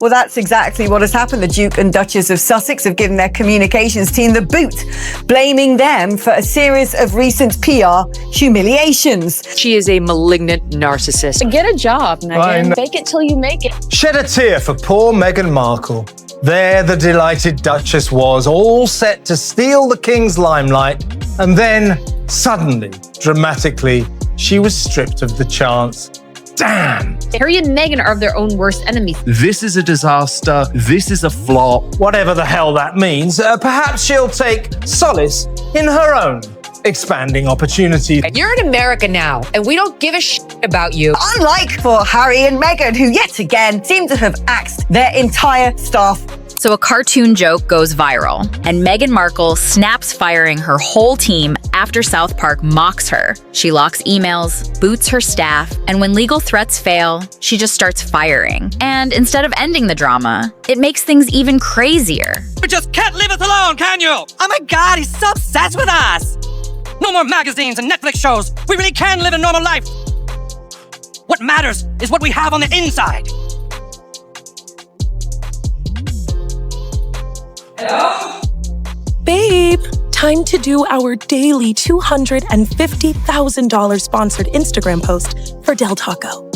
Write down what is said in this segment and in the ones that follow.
Well, that's exactly what has happened. The Duke and Duchess of Sussex have given their communications team the boot, blaming them for a series of recent PR humiliations. She is a malignant narcissist. Get a job, Meghan. Fake it till you make it. Shed a tear for poor Meghan Markle. There the delighted Duchess was, all set to steal the King's limelight, and then, suddenly, dramatically, she was stripped of the chance. Damn! Harry and Meghan are their own worst enemies. This is a disaster. This is a flop. Whatever the hell that means, perhaps she'll take solace in her own expanding opportunity. You're in America now, and we don't give a shit about you. Unlike for Harry and Meghan, who yet again seem to have axed their entire staff. So a cartoon joke goes viral, and Meghan Markle snaps firing her whole team after South Park mocks her. She locks emails, boots her staff, and when legal threats fail, she just starts firing. And instead of ending the drama, it makes things even crazier. You just can't leave us alone, can you? Oh my God, he's so obsessed with us. No more magazines and Netflix shows. We really can live a normal life. What matters is what we have on the inside. Hello? Babe, time to do our daily $250,000 sponsored Instagram post for Del Taco.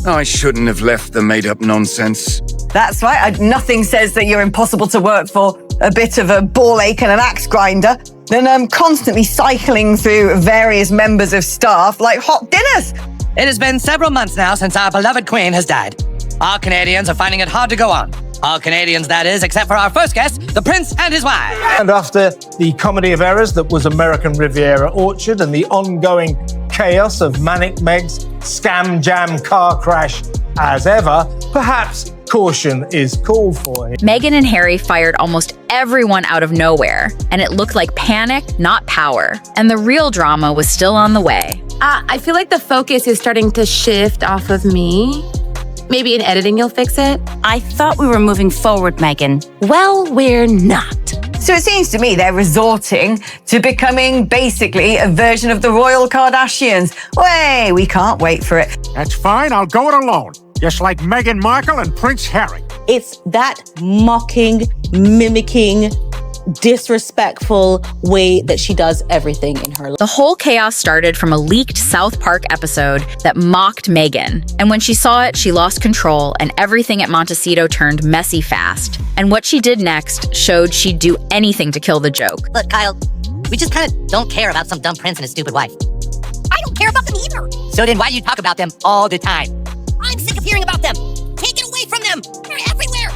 I shouldn't have left the made-up nonsense. That's right, nothing says that you're impossible to work for a bit of a ball ache and an axe grinder than constantly cycling through various members of staff like hot dinners. It has been several months now since our beloved Queen has died. All Canadians are finding it hard to go on. All Canadians, that is, except for our first guest, the Prince and his wife. And after the comedy of errors that was American Riviera Orchard and the ongoing chaos of Manic Meg's scam jam car crash as ever, perhaps caution is called for. Meghan and Harry fired almost everyone out of nowhere, and it looked like panic, not power. And the real drama was still on the way. I feel like the focus is starting to shift off of me. Maybe in editing you'll fix it. I thought we were moving forward, Meghan. Well, we're not. So it seems to me they're resorting to becoming basically a version of the royal Kardashians. Way, we can't wait for it. That's fine, I'll go it alone. Just like Meghan Markle and Prince Harry. It's that mocking, mimicking, disrespectful way that she does everything in her life. The whole chaos started from a leaked South Park episode that mocked Meghan. And when she saw it, she lost control, and everything at Montecito turned messy fast. And what she did next showed she'd do anything to kill the joke. Look, Kyle, we just kind of don't care about some dumb prince and his stupid wife. I don't care about them either. So then why do you talk about them all the time? I'm sick of hearing about them. Take it away from them. They're everywhere.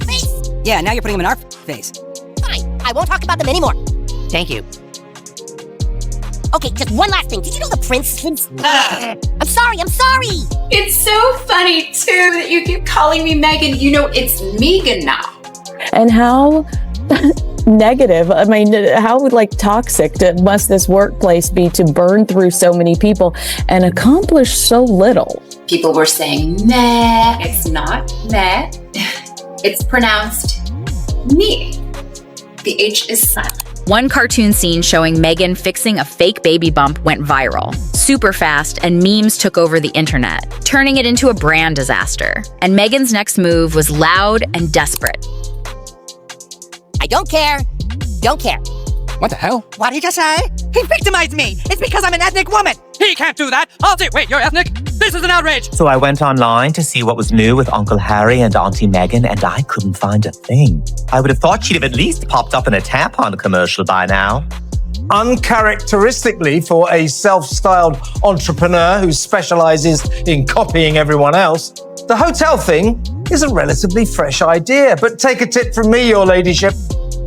Face. Yeah, now you're putting them in our face. Fine, I won't talk about them anymore. Thank you. Okay, just one last thing. Did you know the prince? I'm sorry. It's so funny, too, that you keep calling me Meghan. You know, it's Megan now. And how negative, I mean, how toxic must this workplace be to burn through so many people and accomplish so little? People were saying meh. It's not meh. It's pronounced me. The H is silent. One cartoon scene showing Meghan fixing a fake baby bump went viral super fast, and memes took over the internet, turning it into a brand disaster. And Meghan's next move was loud and desperate. I don't care. Don't care. What the hell? What did he just say? He victimized me. It's because I'm an ethnic woman. He can't do that. Wait, you're ethnic? This is an outrage. So I went online to see what was new with Uncle Harry and Auntie Meghan, and I couldn't find a thing. I would have thought she'd have at least popped up in a tampon commercial by now. Uncharacteristically for a self-styled entrepreneur who specializes in copying everyone else, the hotel thing is a relatively fresh idea. But take a tip from me, your ladyship.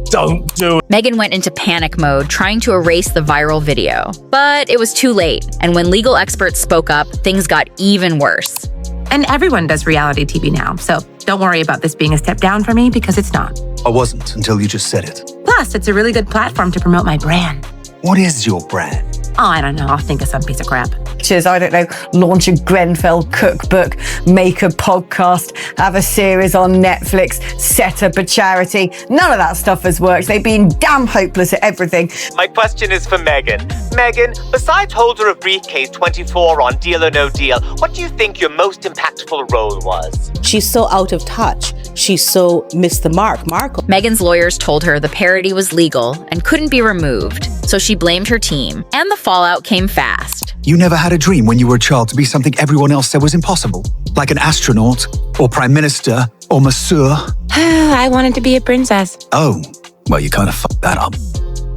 Don't do it. Meghan went into panic mode, trying to erase the viral video. But it was too late, and when legal experts spoke up, things got even worse. And everyone does reality TV now, so don't worry about this being a step down for me, because it's not. I wasn't until you just said it. Plus, it's a really good platform to promote my brand. What is your brand? Oh, I don't know. I'll think of some piece of crap. I don't know, launch a Grenfell cookbook, make a podcast, have a series on Netflix, set up a charity. None of that stuff has worked. They've been damn hopeless at everything. My question is for Meghan. Meghan, besides holder of briefcase 24 on Deal or No Deal, what do you think your most impactful role was? She's so out of touch. She's so missed the Markle. Meghan's lawyers told her the parody was legal and couldn't be removed, so she blamed her team, and the fallout came fast. You never had a dream when you were a child to be something everyone else said was impossible? Like an astronaut, or prime minister, or masseur? I wanted to be a princess. Oh, well, you kind of fucked that up.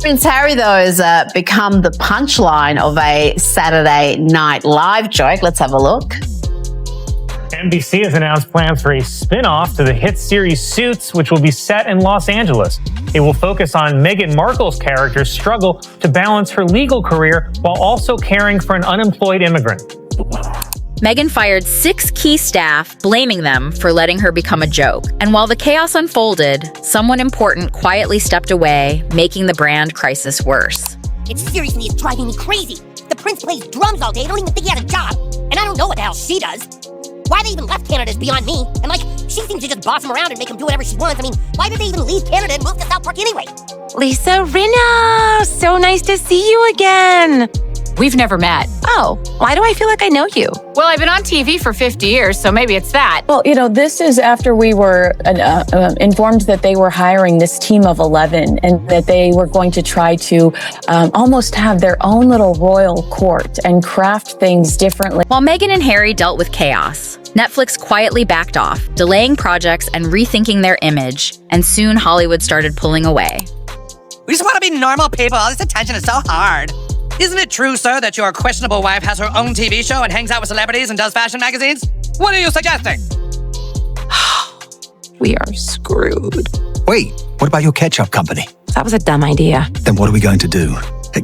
Prince Harry, though, has become the punchline of a Saturday Night Live joke. Let's have a look. NBC has announced plans for a spin-off to the hit series Suits, which will be set in Los Angeles. It will focus on Meghan Markle's character's struggle to balance her legal career while also caring for an unemployed immigrant. Meghan fired 6 key staff, blaming them for letting her become a joke. And while the chaos unfolded, someone important quietly stepped away, making the brand crisis worse. It seriously is driving me crazy. The prince plays drums all day. I don't even think he has a job. And I don't know what the hell she does. Why they even left Canada is beyond me. And she seems to just boss him around and make him do whatever she wants. I mean, why did they even leave Canada and move to South Park anyway? Lisa Rinna, so nice to see you again. We've never met. Oh, why do I feel like I know you? Well, I've been on TV for 50 years, so maybe it's that. Well, this is after we were informed that they were hiring this team of 11 and that they were going to try to almost have their own little royal court and craft things differently. While Meghan and Harry dealt with chaos, Netflix quietly backed off, delaying projects and rethinking their image, and soon Hollywood started pulling away. We just want to be normal people. All this attention is so hard. Isn't it true, sir, that your questionable wife has her own TV show and hangs out with celebrities and does fashion magazines? What are you suggesting? We are screwed. Wait, what about your ketchup company? That was a dumb idea. Then what are we going to do?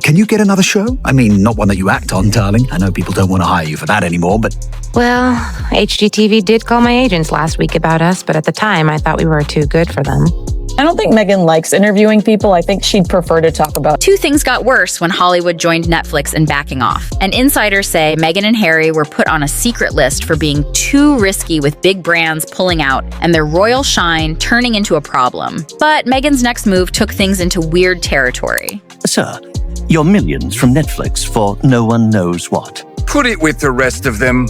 Can you get another show? I mean, not one that you act on, darling. I know people don't want to hire you for that anymore, but... Well, HGTV did call my agents last week about us, but at the time, I thought we were too good for them. I don't think Meghan likes interviewing people. I think she'd prefer to talk about... 2 things got worse when Hollywood joined Netflix in backing off. And insiders say Meghan and Harry were put on a secret list for being too risky with big brands pulling out and their royal shine turning into a problem. But Meghan's next move took things into weird territory. Sir, your millions from Netflix for no one knows what. Put it with the rest of them.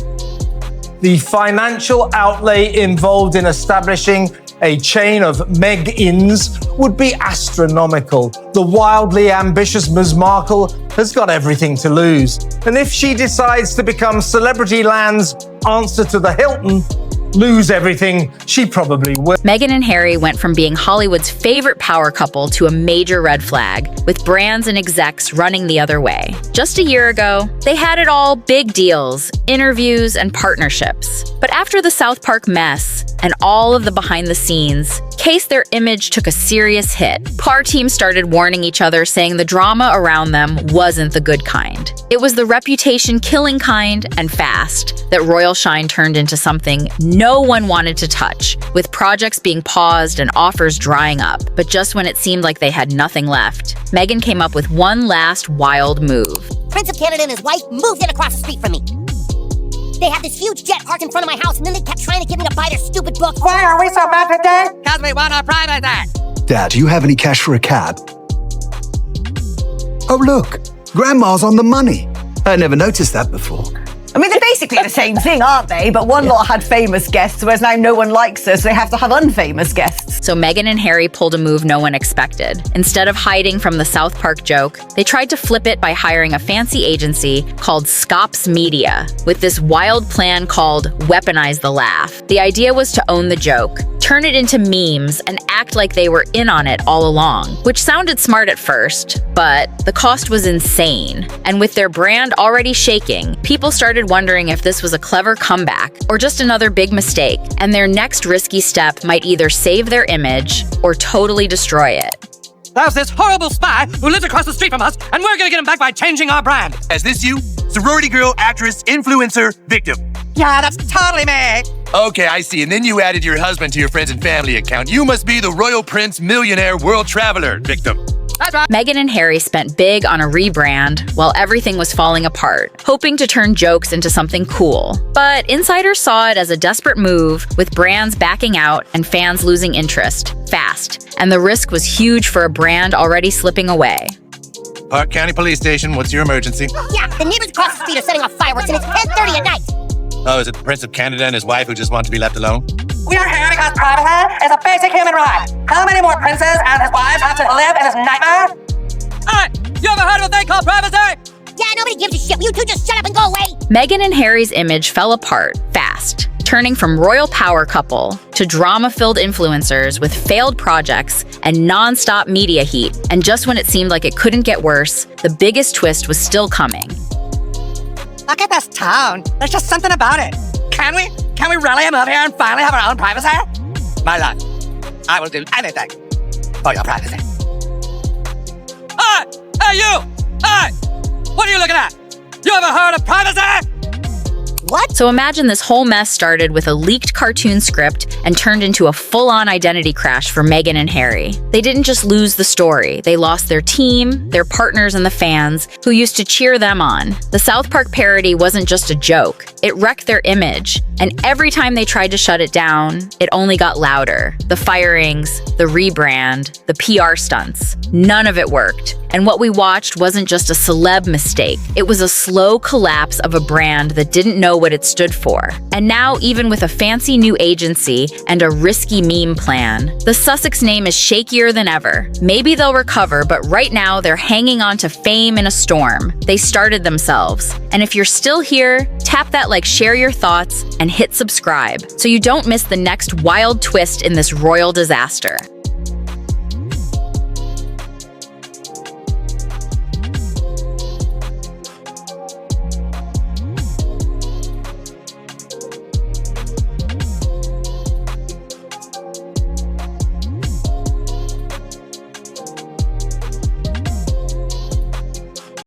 The financial outlay involved in establishing a chain of Meg-ins would be astronomical. The wildly ambitious Ms. Markle has got everything to lose. And if she decides to become Celebrity Land's answer to the Hilton, lose everything, she probably will. Meghan and Harry went from being Hollywood's favorite power couple to a major red flag, with brands and execs running the other way. Just a year ago, they had it all: big deals, interviews, and partnerships. But after the South Park mess and all of the behind the scenes, case their image took a serious hit. PR teams started warning each other, saying the drama around them wasn't the good kind. It was the reputation-killing kind, and fast, that royal shine turned into something no one wanted to touch, with projects being paused and offers drying up. But just when it seemed like they had nothing left, Meghan came up with one last wild move. Prince of Canada and his wife moved in across the street from me. They had this huge jet parked in front of my house, and then they kept trying to get me to buy their stupid book. Why are we so mad today? Because we want our privacy. Dad, do you have any cash for a cab? Oh, look, Grandma's on the money. I never noticed that before. I mean, they're basically the same thing, aren't they? But one lot had famous guests, whereas now no one likes us, so they have to have unfamous guests. So Meghan and Harry pulled a move no one expected. Instead of hiding from the South Park joke, they tried to flip it by hiring a fancy agency called Scops Media, with this wild plan called Weaponize the Laugh. The idea was to own the joke, turn it into memes, and act like they were in on it all along, which sounded smart at first, but the cost was insane. And with their brand already shaking, people started wondering if this was a clever comeback or just another big mistake, and their next risky step might either save their image or totally destroy it. There's this horrible spy who lives across the street from us, and we're gonna get him back by changing our brand. Is this you? Sorority girl, actress, influencer, victim. Yeah, that's totally me. Okay, I see. And then you added your husband to your friends and family account. You must be the royal prince, millionaire, world traveler, victim. That's right. Meghan and Harry spent big on a rebrand while everything was falling apart, hoping to turn jokes into something cool. But insiders saw it as a desperate move, with brands backing out and fans losing interest fast, and the risk was huge for a brand already slipping away. Park County Police Station, what's your emergency? Yeah, the neighbors across the street are setting off fireworks and it's 10:30 at night. Oh, is it the Prince of Canada and his wife who just want to be left alone? We are here because privacy is a basic human right. How many more princes and his wives have to live in this nightmare? Hey, you ever heard of a thing called privacy? Yeah, nobody gives a shit. You two just shut up and go away. Meghan and Harry's image fell apart fast, turning from royal power couple to drama-filled influencers with failed projects and non-stop media heat. And just when it seemed like it couldn't get worse, the biggest twist was still coming. Look at this town. There's just something about it. Can we really move here and finally have our own privacy? My love, I will do anything for your privacy. Hey, you! Hey! What are you looking at? You ever heard of privacy? What? So imagine this whole mess started with a leaked cartoon script and turned into a full-on identity crash for Meghan and Harry. They didn't just lose the story, they lost their team, their partners, and the fans who used to cheer them on. The South Park parody wasn't just a joke, it wrecked their image. And every time they tried to shut it down, it only got louder. The firings, the rebrand, the PR stunts. None of it worked. And what we watched wasn't just a celeb mistake. It was a slow collapse of a brand that didn't know what it stood for. And now, even with a fancy new agency and a risky meme plan, the Sussex name is shakier than ever. Maybe they'll recover, but right now they're hanging on to fame in a storm. They started themselves. And if you're still here, tap that like, share your thoughts, and hit subscribe so you don't miss the next wild twist in this royal disaster.